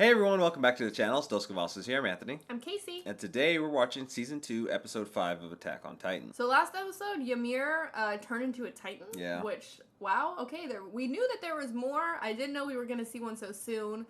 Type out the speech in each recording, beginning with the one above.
Hey everyone, welcome back to the channel. Dos Cavazos here, I'm Anthony. I'm Casey. And today we're watching Season 2, Episode 5 of Attack on Titan. So last episode, Ymir turned into a Titan. Yeah. Which, wow, okay, we knew that there was more. I didn't know we were going to see one so soon.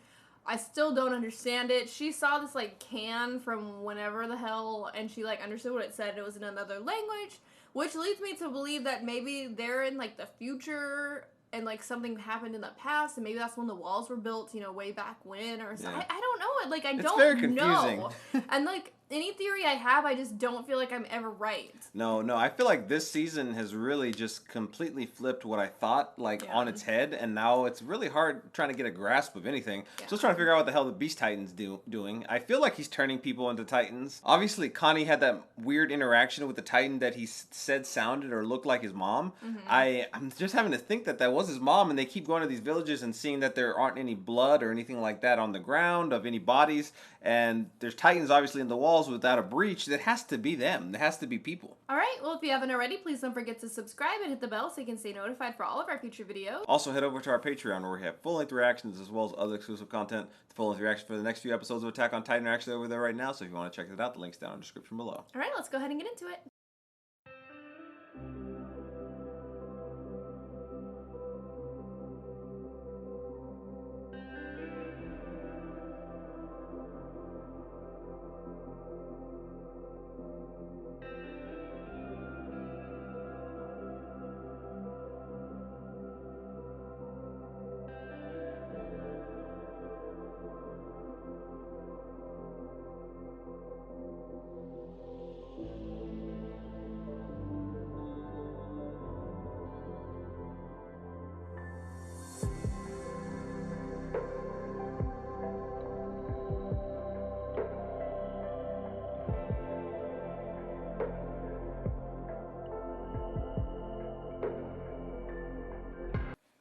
I still don't understand it. She saw this, can from whenever the hell, and she, understood what it said. It was in another language, which leads me to believe that maybe they're in, the future, and, something happened in the past, and maybe that's when the walls were built, way back when, or something. Yeah. I don't know it. I It's don't very confusing. know. And, any theory I have, I just don't feel like I'm ever right. No, I feel like this season has really just completely flipped what I thought, on its head, and now it's really hard trying to get a grasp of anything. Yeah. Still trying to figure out what the hell the Beast Titan's doing. I feel like he's turning people into Titans. Obviously, Connie had that weird interaction with the Titan that he said sounded or looked like his mom. Mm-hmm. I'm just having to think that was his mom, and they keep going to these villages and seeing that there aren't any blood or anything like that on the ground of any bodies, and there's Titans obviously in the walls without a breach. That has to be them. That has to be people. Alright, well if you haven't already, please don't forget to subscribe and hit the bell so you can stay notified for all of our future videos. Also, head over to our Patreon where we have full-length reactions as well as other exclusive content. The full-length reaction for the next few episodes of Attack on Titan are actually over there right now, so if you want to check it out, the link's down in the description below. Alright, let's go ahead and get into it.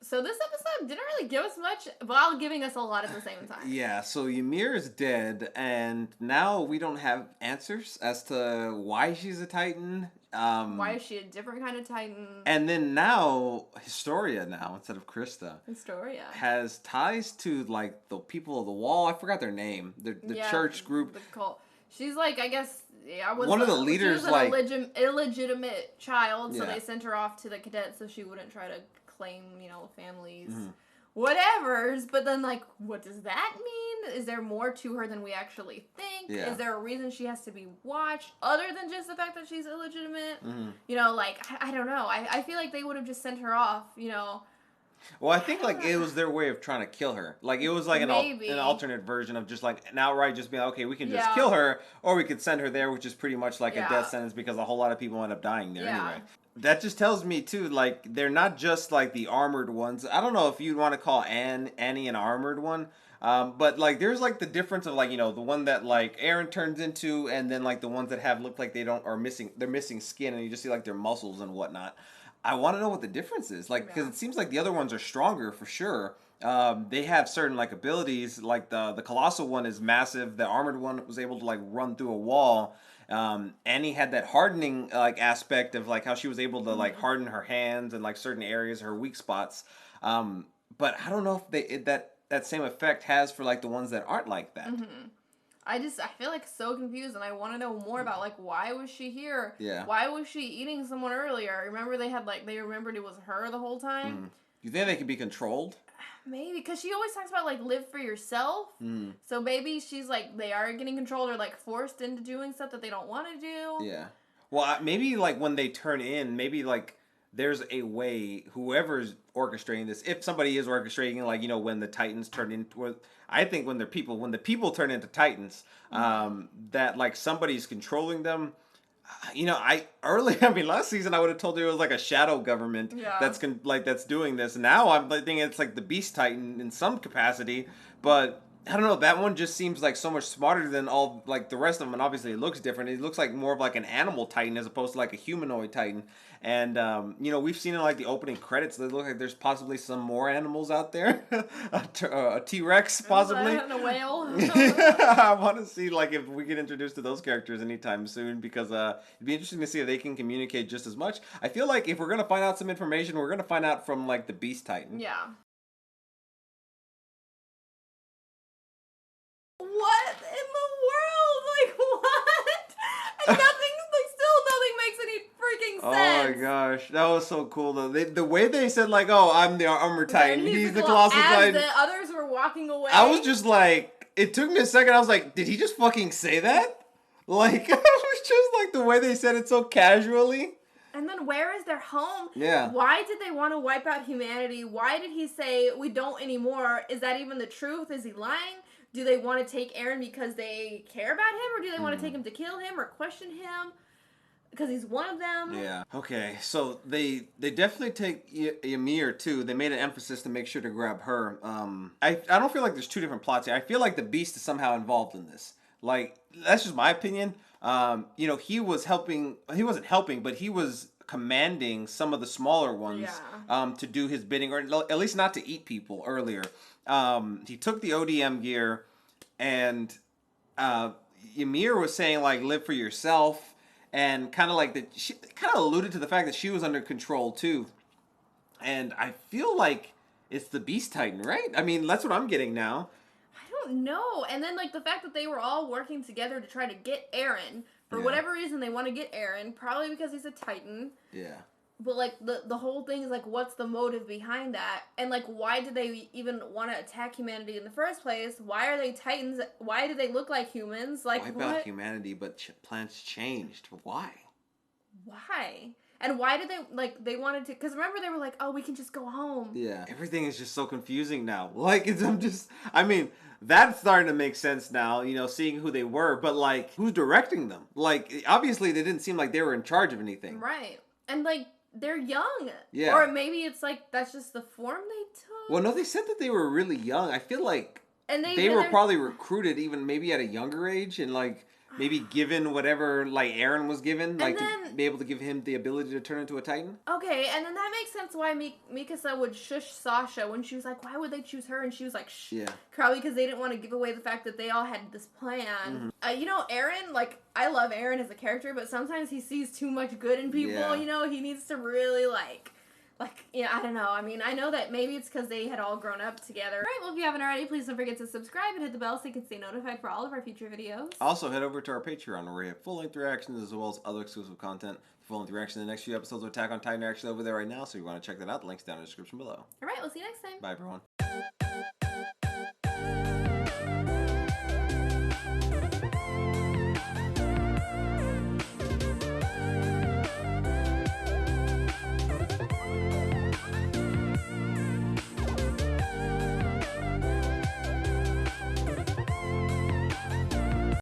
So this episode didn't really give us much while giving us a lot at the same time. Yeah, so Ymir is dead, and now we don't have answers as to why she's a Titan. Why is she a different kind of Titan? And then now, Historia instead of Christa. Historia. Has ties to, the people of the wall. I forgot their name. The church group. The cult. She's I guess, one of the leaders, she was an illegitimate child, so Yeah. they sent her off to the cadets so she wouldn't try to claim, families. Whatevers, but then, what does that mean? Is there more to her than we actually think? Yeah. Is there a reason she has to be watched other than just the fact that she's illegitimate? I don't know. I feel like they would have just sent her off, Well, I think it was their way of trying to kill her. It was an alternate version of just an outright just being okay, we can just kill her, or we could send her there, which is pretty much a death sentence because a whole lot of people end up dying there anyway. That just tells me too, they're not just the armored ones. I don't know if you'd want to call Annie an armored one. But there's the difference of the one that Aaron turns into, and then the ones that look like they're missing skin, and you just see their muscles and whatnot. I want to know what the difference is, because it seems like the other ones are stronger for sure. They have certain abilities, the colossal one is massive. The armored one was able to run through a wall. Annie had that hardening aspect of how she was able to harden her hands and certain areas, her weak spots. But I don't know if that same effect has for the ones that aren't like that. I feel so confused, and I want to know more about why was she here? Yeah. Why was she eating someone earlier? Remember they remembered it was her the whole time? You think they can be controlled? Maybe, because she always talks about live for yourself. So maybe she's they are getting controlled or forced into doing stuff that they don't want to do. Yeah. Well, maybe when they turn in, maybe there's a way, whoever's orchestrating this, if somebody is orchestrating, when the Titans turn into, I think when the people turn into Titans, that somebody's controlling them. Last season I would have told you it was a shadow government that's doing this. Now I'm thinking it's the Beast Titan in some capacity, but I don't know. That one just seems so much smarter than all the rest of them, and obviously it looks different. It looks more of an animal Titan as opposed to a humanoid Titan. And we've seen in the opening credits that look like there's possibly some more animals out there, a T-Rex possibly, and a whale. I want to see if we get introduced to those characters anytime soon, because it'd be interesting to see if they can communicate just as much. I feel if we're gonna find out some information, we're gonna find out from the Beast Titan. Yeah. And nothing makes any freaking sense. Oh my gosh, that was so cool though. The way they said like, "Oh, I'm the armor titan, he's the colossal titan." As the others were walking away, I was just like, it took me a second. I was like, did he just fucking say that? Like, it was just like the way they said it so casually. And then where is their home? Yeah. Why did they want to wipe out humanity? Why did he say we don't anymore? Is that even the truth? Is he lying? Do they want to take Eren because they care about him, or do they want to take him to kill him or question him? Because he's one of them. Yeah. Okay, so they definitely take Ymir too. They made an emphasis to make sure to grab her. I don't feel like there's two different plots here. I feel like the Beast is somehow involved in this. Like, that's just my opinion. You know, he was helping. He wasn't helping, but he was commanding some of the smaller ones to do his bidding, or at least not to eat people earlier. He took the ODM gear, and Ymir was saying like, live for yourself. And kind of like she kind of alluded to the fact that she was under control too. And I feel like it's the Beast Titan, right? I mean, that's what I'm getting now. I don't know. And then like the fact that they were all working together to try to get Eren. For whatever reason, they want to get Eren. Probably because he's a Titan. Yeah. But like the whole thing is like, what's the motive behind that? And like, why did they even want to attack humanity in the first place? Why are they Titans? Why do they look like humans? Like, wipe out humanity, but plans changed. Why? Why? And why did they wanted to? Because remember they were like, oh, we can just go home. Yeah. Everything is just so confusing now. Like, I mean, that's starting to make sense now, you know, seeing who they were. But like, who's directing them? Like, obviously they didn't seem like they were in charge of anything. Right. And like, they're young. Yeah. Or maybe it's like, that's just the form they took. Well, no, they said that they were really young. I feel like they were probably recruited even maybe at a younger age and like maybe given whatever like Eren was given, like to be able to give him the ability to turn into a Titan. Okay, and then that makes sense why Mikasa would shush Sasha when she was like, why would they choose her? And she was like, shh. Yeah. Probably because they didn't want to give away the fact that they all had this plan. Mm-hmm. You know, Eren, like, I love Eren as a character, but sometimes he sees too much good in people, you know? He needs to really, like, you know, I don't know. I mean, I know that maybe it's because they had all grown up together. Alright, well, if you haven't already, please don't forget to subscribe and hit the bell so you can stay notified for all of our future videos. Also, head over to our Patreon where we have full-length reactions as well as other exclusive content. Full-length reaction in the next few episodes of Attack on Titan are actually over there right now, so if you want to check that out, the link's down in the description below. Alright, we'll see you next time. Bye, everyone.